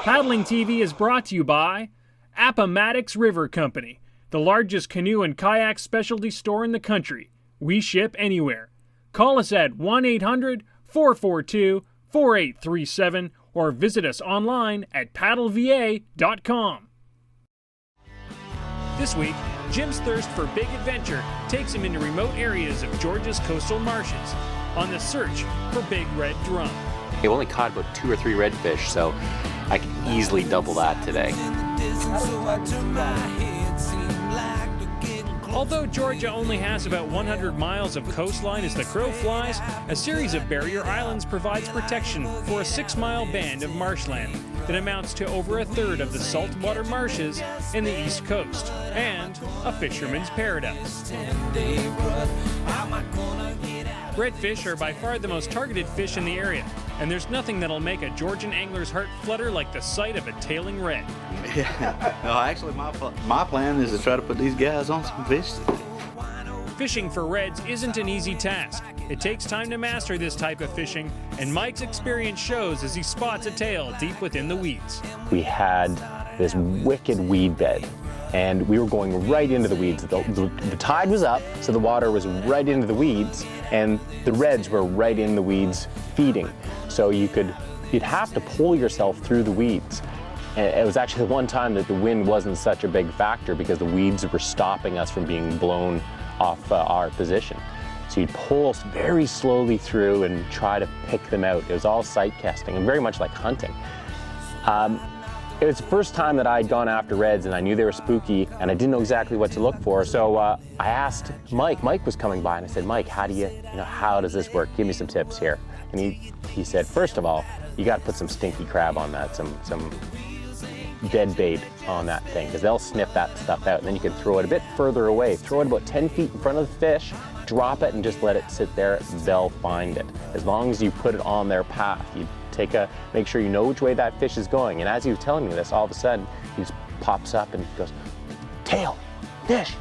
Paddling TV is brought to you by Appomattox River Company, the largest canoe and kayak specialty store in the country. We ship anywhere. Call us at 1-800-442-4837 or visit us online at paddleva.com. This week, Jim's thirst for big adventure takes him into remote areas of Georgia's coastal marshes on the search for big red drum. We only caught about 2 or 3 redfish, so I can easily double that today. Although Georgia only has about 100 miles of coastline as the crow flies, a series of barrier islands provides protection for a 6-mile band of marshland that amounts to over a third of the saltwater marshes in the East Coast, and a fisherman's paradise. Redfish are by far the most targeted fish in the area, and there's nothing that'll make a Georgian angler's heart flutter like the sight of a tailing red. Yeah. No, actually, my plan is to try to put these guys on some fish. Fishing for reds isn't an easy task. It takes time to master this type of fishing, and Mike's experience shows as he spots a tail deep within the weeds. We had this wicked weed bed, and we were going right into the weeds. The tide was up, so the water was right into the weeds, and the reds were right in the weeds feeding. So you'd have to pull yourself through the weeds. And it was actually the one time that the wind wasn't such a big factor because the weeds were stopping us from being blown off our position. So you'd pull very slowly through and try to pick them out. It was all sight casting and very much like hunting. It was the first time that I'd gone after reds, and I knew they were spooky, and I didn't know exactly what to look for. So I asked Mike. Mike was coming by, and I said, "Mike, how does this work? Give me some tips here." And he said, "First of all, you got to put some stinky crab on that, some dead bait on that thing, because they'll sniff that stuff out. And then you can throw it a bit further away. Throw it about 10 feet in front of the fish, drop it, and just let it sit there. They'll find it. As long as you put it on their path, you make sure you know which way that fish is going." And as he was telling me this, all of a sudden, he just pops up and he goes, "Tail, fish."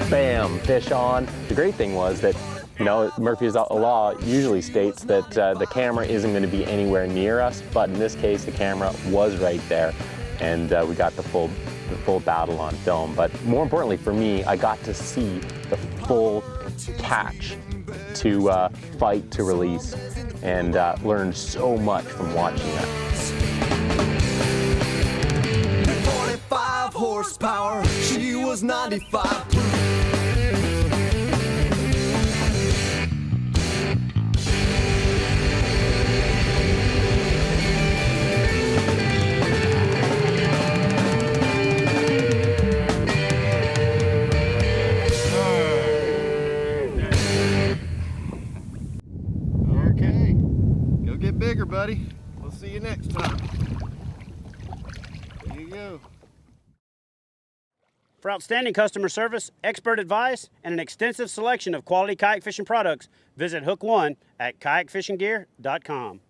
Bam, fish on. The great thing was that, Murphy's Law usually states that the camera isn't going to be anywhere near us, but in this case, the camera was right there, and we got the full battle on film. But more importantly for me, I got to see the full catch to fight to release, and learned so much from watching that. 45 horsepower, she was 95 proof. Okay, go get bigger, buddy. We'll see you next time. There you go. For outstanding customer service, expert advice, and an extensive selection of quality kayak fishing products, visit Hook One at kayakfishinggear.com.